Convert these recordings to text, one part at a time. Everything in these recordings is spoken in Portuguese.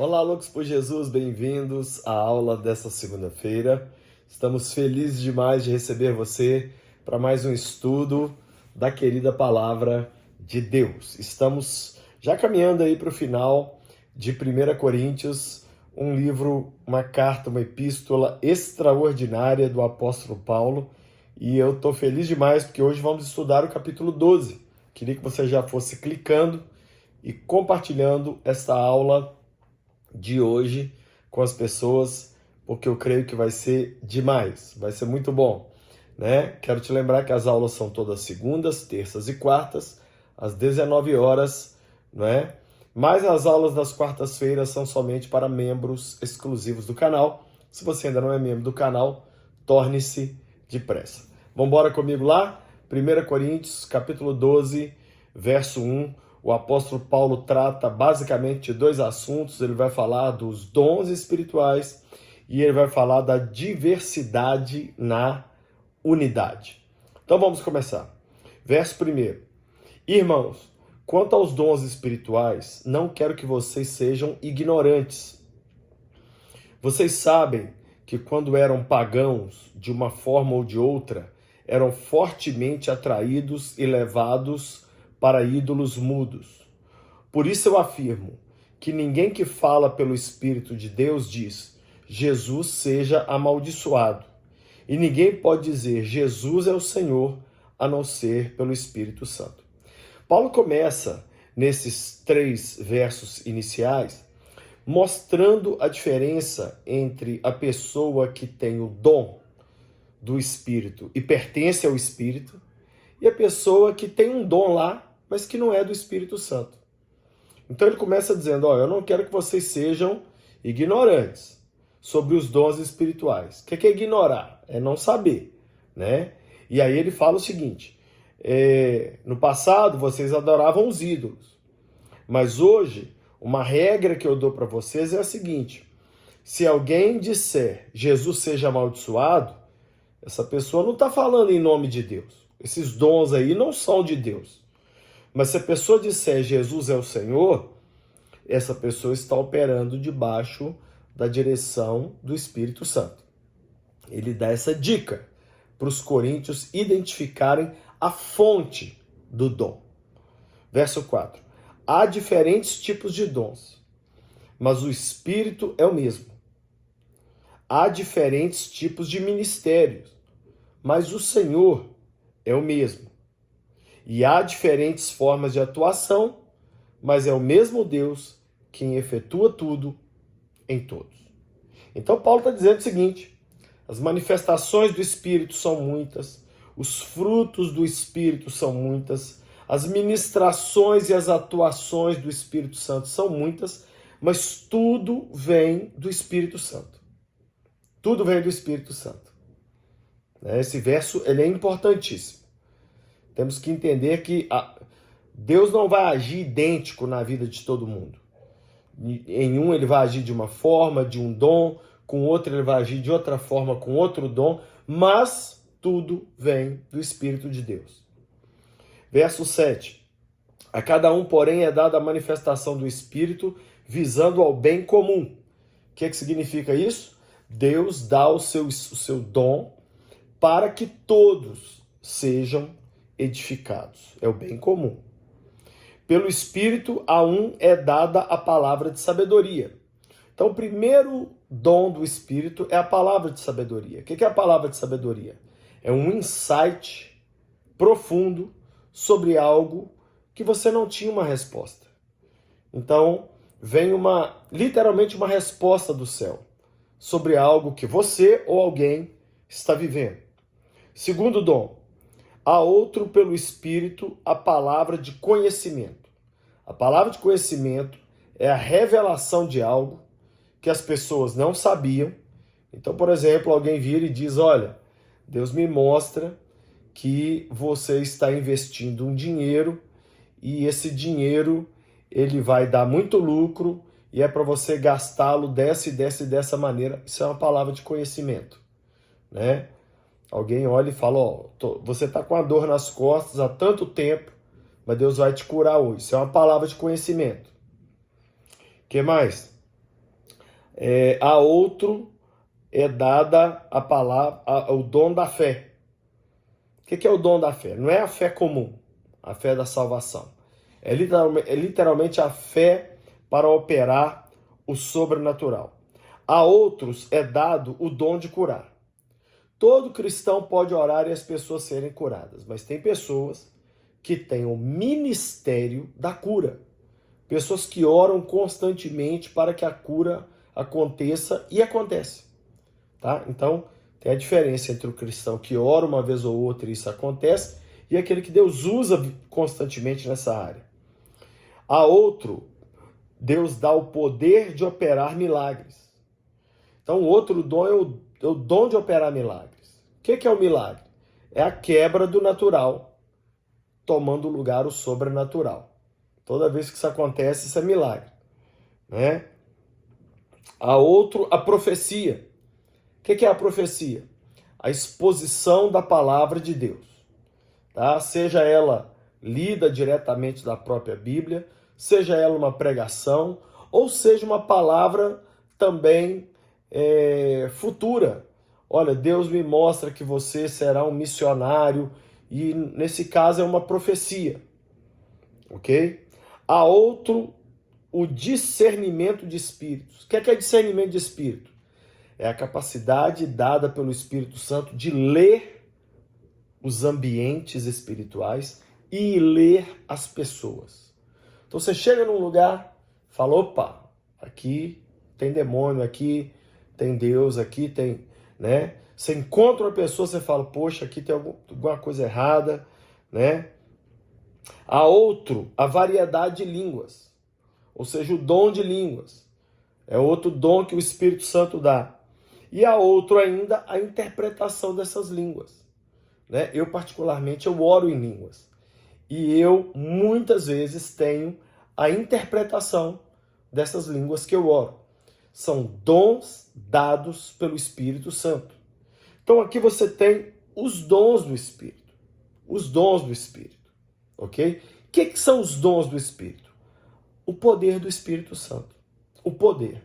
Olá, loucos por Jesus, bem-vindos à aula desta segunda-feira. Estamos felizes demais de receber você para mais um estudo da querida Palavra de Deus. Estamos já caminhando aí para o final de 1 Coríntios, um livro, uma carta, uma epístola extraordinária do apóstolo Paulo. E eu estou feliz demais porque hoje vamos estudar o capítulo 12. Queria que você já fosse clicando e compartilhando esta aula de hoje com as pessoas, porque eu creio que vai ser demais, vai ser muito bom, né? Quero te lembrar que as aulas são todas segundas, terças e quartas, às 19 horas, não é? Mas as aulas das quartas-feiras são somente para membros exclusivos do canal. Se você ainda não é membro do canal, torne-se depressa. Vamos embora comigo lá? 1 Coríntios, capítulo 12, verso 1. O apóstolo Paulo trata basicamente de dois assuntos. Ele vai falar dos dons espirituais e ele vai falar da diversidade na unidade. Então vamos começar. Verso 1. Irmãos, quanto aos dons espirituais, não quero que vocês sejam ignorantes. Vocês sabem que quando eram pagãos, de uma forma ou de outra, eram fortemente atraídos e levados para ídolos mudos. Por isso eu afirmo que ninguém que fala pelo Espírito de Deus diz, Jesus seja amaldiçoado. E ninguém pode dizer, Jesus é o Senhor, a não ser pelo Espírito Santo. Paulo começa, nesses 3 versos iniciais, mostrando a diferença entre a pessoa que tem o dom do Espírito e pertence ao Espírito, e a pessoa que tem um dom lá, mas que não é do Espírito Santo. Então ele começa dizendo, eu não quero que vocês sejam ignorantes sobre os dons espirituais. O que é ignorar? É não saber, né? E aí ele fala o seguinte, no passado vocês adoravam os ídolos, mas hoje uma regra que eu dou para vocês é a seguinte, se alguém disser Jesus seja amaldiçoado, essa pessoa não está falando em nome de Deus. Esses dons aí não são de Deus. Mas se a pessoa disser Jesus é o Senhor, essa pessoa está operando debaixo da direção do Espírito Santo. Ele dá essa dica para os coríntios identificarem a fonte do dom. Verso 4. Há diferentes tipos de dons, mas o Espírito é o mesmo. Há diferentes tipos de ministérios, mas o Senhor é o mesmo. E há diferentes formas de atuação, mas é o mesmo Deus quem efetua tudo em todos. Então Paulo está dizendo o seguinte, as manifestações do Espírito são muitas, os frutos do Espírito são muitas, as ministrações e as atuações do Espírito Santo são muitas, mas tudo vem do Espírito Santo. Tudo vem do Espírito Santo. Esse verso ele é importantíssimo. Temos que entender que Deus não vai agir idêntico na vida de todo mundo. Em um ele vai agir de uma forma, de um dom, com outro ele vai agir de outra forma, com outro dom, mas tudo vem do Espírito de Deus. Verso 7. A cada um, porém, é dada a manifestação do Espírito, visando ao bem comum. O que significa isso? Deus dá o seu dom para que todos sejam edificados. É o bem comum. Pelo Espírito, a um é dada a palavra de sabedoria. Então, o primeiro dom do Espírito é a palavra de sabedoria. O que é a palavra de sabedoria? É um insight profundo sobre algo que você não tinha uma resposta. Então, vem literalmente uma resposta do céu sobre algo que você ou alguém está vivendo. Segundo dom, há outro pelo Espírito a palavra de conhecimento. A palavra de conhecimento é a revelação de algo que as pessoas não sabiam. Então, por exemplo, alguém vira e diz, olha, Deus me mostra que você está investindo um dinheiro e esse dinheiro ele vai dar muito lucro e é para você gastá-lo dessa maneira. Isso é uma palavra de conhecimento, né? Alguém olha e fala, você está com a dor nas costas há tanto tempo, mas Deus vai te curar hoje. Isso é uma palavra de conhecimento. O que mais? A outro é dada a palavra, o dom da fé. O que é o dom da fé? Não é a fé comum, a fé da salvação. É literalmente a fé para operar o sobrenatural. A outros é dado o dom de curar. Todo cristão pode orar e as pessoas serem curadas, mas tem pessoas que têm o ministério da cura. Pessoas que oram constantemente para que a cura aconteça e acontece. Tá? Então, tem a diferença entre o cristão que ora uma vez ou outra e isso acontece, e aquele que Deus usa constantemente nessa área. A outro, Deus dá o poder de operar milagres. Então, o outro dom é o dom de operar milagres. O que é o milagre? É a quebra do natural, tomando lugar o sobrenatural. Toda vez que isso acontece, isso é milagre. Né? A outro, a profecia. O que é a profecia? A exposição da palavra de Deus. Tá? Seja ela lida diretamente da própria Bíblia, seja ela uma pregação, ou seja uma palavra também futura. Olha, Deus me mostra que você será um missionário, e nesse caso é uma profecia. Ok? A outro, o discernimento de espíritos. O que é discernimento de espírito? É a capacidade dada pelo Espírito Santo de ler os ambientes espirituais e ler as pessoas. Então você chega num lugar, fala, opa, aqui tem demônio, aqui tem Deus, aqui tem, né? Você encontra uma pessoa, você fala, poxa, aqui tem alguma coisa errada, né? A outro, a variedade de línguas, ou seja, o dom de línguas. É outro dom que o Espírito Santo dá. E a outro ainda, a interpretação dessas línguas. Né? Eu, particularmente, eu oro em línguas. E eu, muitas vezes, tenho a interpretação dessas línguas que eu oro. São dons dados pelo Espírito Santo. Então, aqui você tem os dons do Espírito. Os dons do Espírito. Ok? O que são os dons do Espírito? O poder do Espírito Santo. O poder.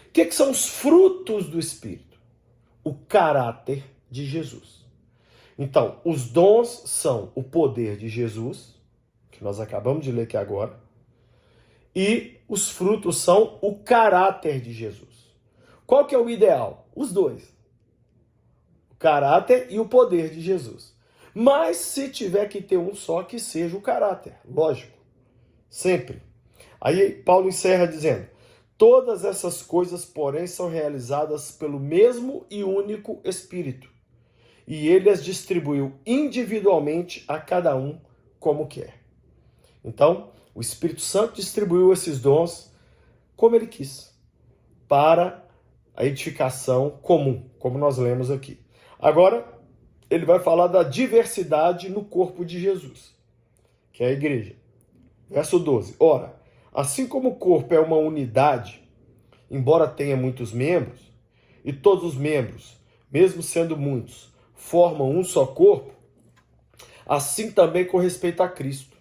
O que são os frutos do Espírito? O caráter de Jesus. Então, os dons são o poder de Jesus, que nós acabamos de ler aqui agora, e os frutos são o caráter de Jesus. Qual que é o ideal? Os dois. O caráter e o poder de Jesus. Mas se tiver que ter um só, que seja o caráter. Lógico. Sempre. Aí Paulo encerra dizendo, todas essas coisas, porém, são realizadas pelo mesmo e único Espírito. E ele as distribuiu individualmente a cada um como quer. Então, o Espírito Santo distribuiu esses dons como ele quis, para a edificação comum, como nós lemos aqui. Agora, ele vai falar da diversidade no corpo de Jesus, que é a igreja. Verso 12. Ora, assim como o corpo é uma unidade, embora tenha muitos membros, e todos os membros, mesmo sendo muitos, formam um só corpo, assim também com respeito a Cristo.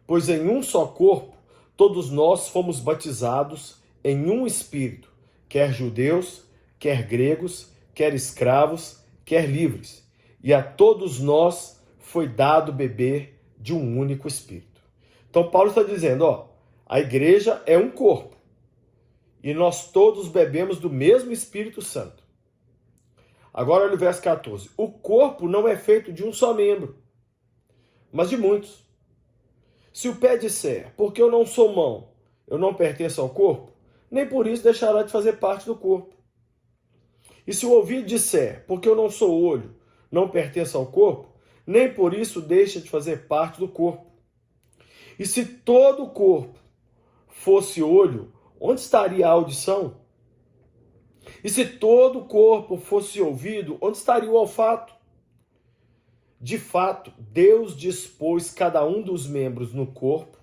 Pois em um só corpo, todos nós fomos batizados em um Espírito, quer judeus, quer gregos, quer escravos, quer livres. E a todos nós foi dado beber de um único Espírito. Então Paulo está dizendo, a igreja é um corpo. E nós todos bebemos do mesmo Espírito Santo. Agora olha o verso 14. O corpo não é feito de um só membro, mas de muitos. Se o pé disser, porque eu não sou mão, eu não pertenço ao corpo, nem por isso deixará de fazer parte do corpo. E se o ouvido disser, porque eu não sou olho, não pertenço ao corpo, nem por isso deixa de fazer parte do corpo. E se todo o corpo fosse olho, onde estaria a audição? E se todo o corpo fosse ouvido, onde estaria o olfato? De fato, Deus dispôs cada um dos membros no corpo,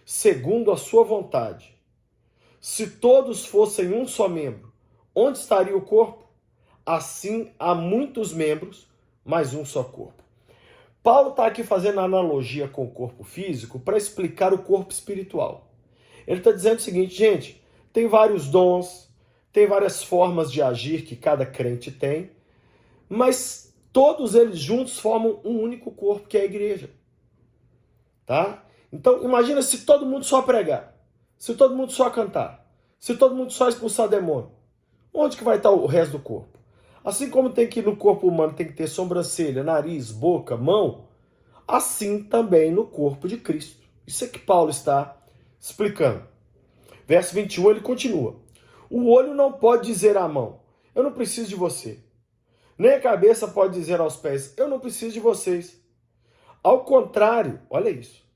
segundo a sua vontade. Se todos fossem um só membro, onde estaria o corpo? Assim, há muitos membros, mas um só corpo. Paulo está aqui fazendo analogia com o corpo físico para explicar o corpo espiritual. Ele está dizendo o seguinte, gente, tem vários dons, tem várias formas de agir que cada crente tem, mas todos eles juntos formam um único corpo, que é a igreja. Tá? Então, imagina se todo mundo só pregar, se todo mundo só cantar, se todo mundo só expulsar demônio. Onde que vai estar o resto do corpo? Assim como tem que no corpo humano tem que ter sobrancelha, nariz, boca, mão, assim também no corpo de Cristo. Isso é que Paulo está explicando. Verso 21, ele continua. O olho não pode dizer à mão, eu não preciso de você. Nem a cabeça pode dizer aos pés, eu não preciso de vocês. Ao contrário, olha isso.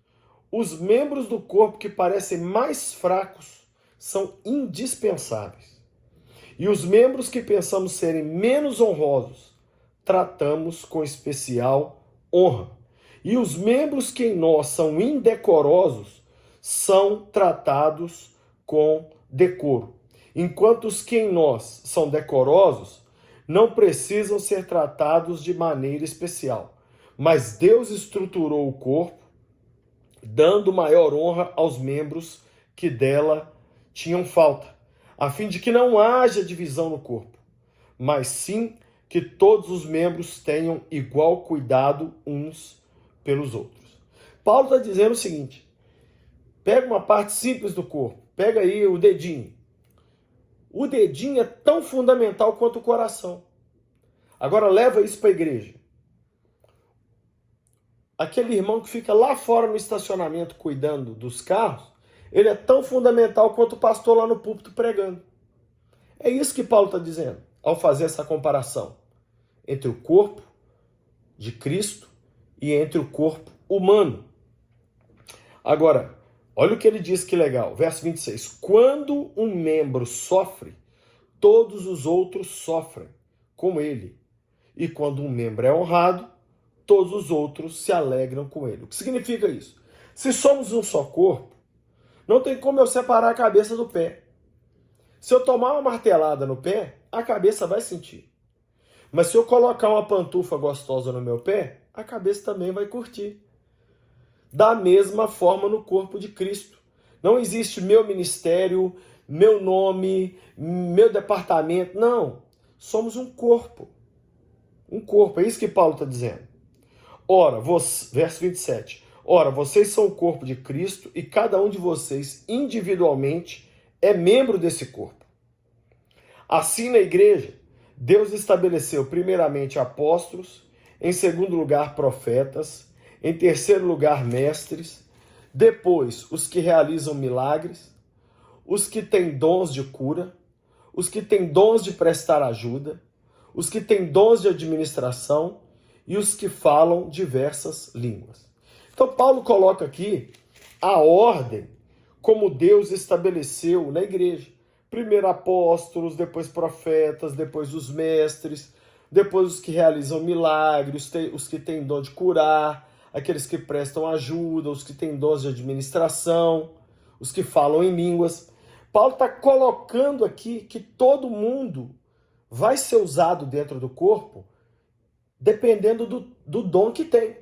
Os membros do corpo que parecem mais fracos são indispensáveis. E os membros que pensamos serem menos honrosos, tratamos com especial honra. E os membros que em nós são indecorosos, são tratados com decoro. Enquanto os que em nós são decorosos, não precisam ser tratados de maneira especial. Mas Deus estruturou o corpo, dando maior honra aos membros que dela tinham falta, a fim de que não haja divisão no corpo, mas sim que todos os membros tenham igual cuidado uns pelos outros. Paulo está dizendo o seguinte, pega uma parte simples do corpo, pega aí o dedinho. O dedinho é tão fundamental quanto o coração. Agora leva isso para a igreja. Aquele irmão que fica lá fora no estacionamento cuidando dos carros, ele é tão fundamental quanto o pastor lá no púlpito pregando. É isso que Paulo está dizendo ao fazer essa comparação entre o corpo de Cristo e entre o corpo humano. Agora, olha o que ele diz que legal, verso 26. Quando um membro sofre, todos os outros sofrem com ele. E quando um membro é honrado, todos os outros se alegram com ele. O que significa isso? Se somos um só corpo, não tem como eu separar a cabeça do pé. Se eu tomar uma martelada no pé, a cabeça vai sentir. Mas se eu colocar uma pantufa gostosa no meu pé, a cabeça também vai curtir. Da mesma forma no corpo de Cristo. Não existe meu ministério, meu nome, meu departamento. Não. Somos um corpo. Um corpo. É isso que Paulo está dizendo. Ora, verso 27. Ora, vocês são o corpo de Cristo e cada um de vocês individualmente é membro desse corpo. Assim na igreja, Deus estabeleceu primeiramente apóstolos, em segundo lugar profetas, em terceiro lugar mestres, depois os que realizam milagres, os que têm dons de cura, os que têm dons de prestar ajuda, os que têm dons de administração e os que falam diversas línguas. Então Paulo coloca aqui a ordem como Deus estabeleceu na igreja. Primeiro apóstolos, depois profetas, depois os mestres, depois os que realizam milagres, os que têm dom de curar, aqueles que prestam ajuda, os que têm dons de administração, os que falam em línguas. Paulo está colocando aqui que todo mundo vai ser usado dentro do corpo dependendo do dom que tem.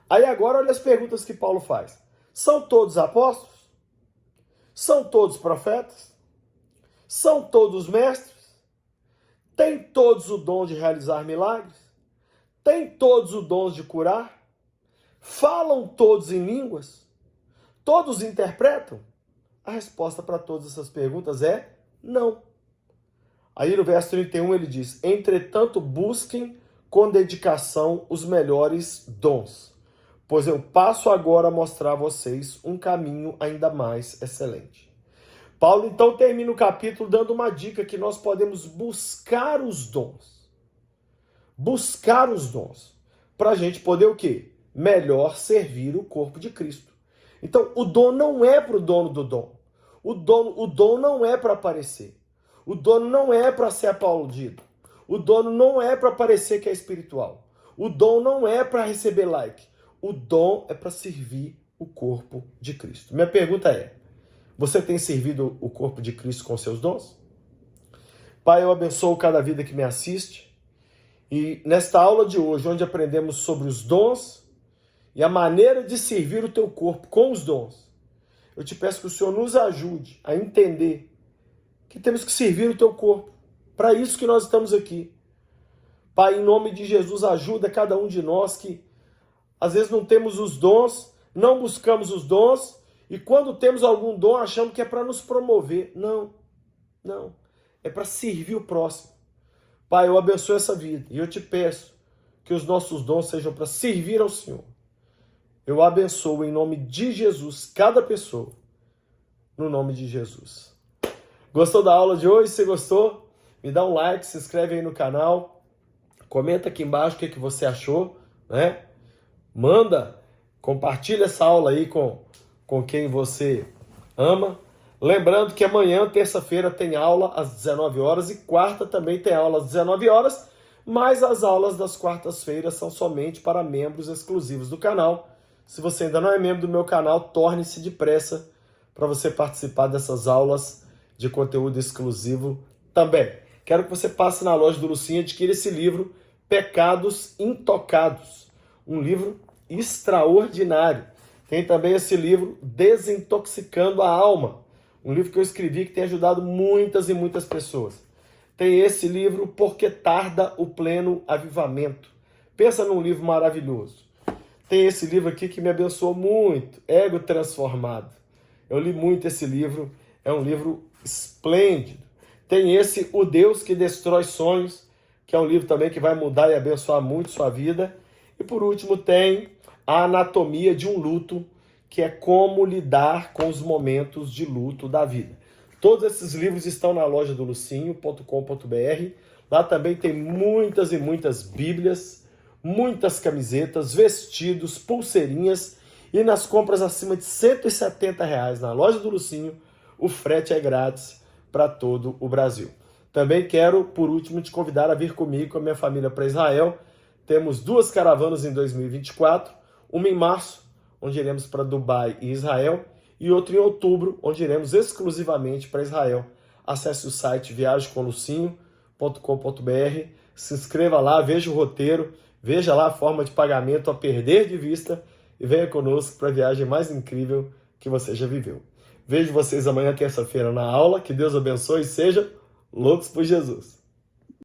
Aí agora olha as perguntas que Paulo faz. São todos apóstolos? São todos profetas? São todos mestres? Têm todos o dom de realizar milagres? Têm todos o dom de curar? Falam todos em línguas? Todos interpretam? A resposta para todas essas perguntas é não. Aí no verso 31 ele diz, entretanto busquem com dedicação os melhores dons, pois eu passo agora a mostrar a vocês um caminho ainda mais excelente. Paulo então termina o capítulo dando uma dica que nós podemos buscar os dons. Buscar os dons. Para a gente poder o quê? Melhor servir o corpo de Cristo. Então o dom não é para o dono do dom. O dom não é para aparecer. O dono não é para ser aplaudido. O dono não é para parecer que é espiritual. O dom não é para receber like. O dom é para servir o corpo de Cristo. Minha pergunta é, você tem servido o corpo de Cristo com seus dons? Pai, eu abençoo cada vida que me assiste. E nesta aula de hoje, onde aprendemos sobre os dons e a maneira de servir o teu corpo com os dons, eu te peço que o Senhor nos ajude a entender que temos que servir o teu corpo. Para isso que nós estamos aqui. Pai, em nome de Jesus, ajuda cada um de nós que às vezes não temos os dons, não buscamos os dons, e quando temos algum dom achamos que é para nos promover. Não, não. É para servir o próximo. Pai, eu abençoo essa vida e eu te peço que os nossos dons sejam para servir ao Senhor. Eu abençoo em nome de Jesus cada pessoa, no nome de Jesus. Gostou da aula de hoje? Se gostou, me dá um like, se inscreve aí no canal, comenta aqui embaixo o que você achou, né? Compartilha essa aula aí com quem você ama. Lembrando que amanhã, terça-feira, tem aula às 19 horas e quarta também tem aula às 19 horas, mas as aulas das quartas-feiras são somente para membros exclusivos do canal. Se você ainda não é membro do meu canal, torne-se depressa para você participar dessas aulas de conteúdo exclusivo também. Quero que você passe na loja do Lucinha e adquira esse livro, Pecados Intocados, um livro extraordinário. Tem também esse livro, Desintoxicando a Alma, um livro que eu escrevi que tem ajudado muitas e muitas pessoas. Tem esse livro, Porque Tarda o Pleno Avivamento. Pensa num livro maravilhoso. Tem esse livro aqui que me abençoou muito, Ego Transformado. Eu li muito esse livro, é um livro esplêndido. Tem esse, O Deus que Destrói Sonhos, que é um livro também que vai mudar e abençoar muito sua vida. E por último tem A Anatomia de um Luto, que é como lidar com os momentos de luto da vida. Todos esses livros estão na loja do lucinho.com.br. Lá também tem muitas e muitas bíblias, muitas camisetas, vestidos, pulseirinhas. E nas compras acima de R$170 na loja do Lucinho, o frete é grátis para todo o Brasil. Também quero, por último, te convidar a vir comigo, com a minha família, para Israel. Temos 2 caravanas em 2024, uma em março, onde iremos para Dubai e Israel, e outra em outubro, onde iremos exclusivamente para Israel. Acesse o site viagemcomlucinho.com.br, se inscreva lá, veja o roteiro, veja lá a forma de pagamento a perder de vista e venha conosco para a viagem mais incrível que você já viveu. Vejo vocês amanhã, terça-feira, na aula. Que Deus abençoe e seja loucos por Jesus.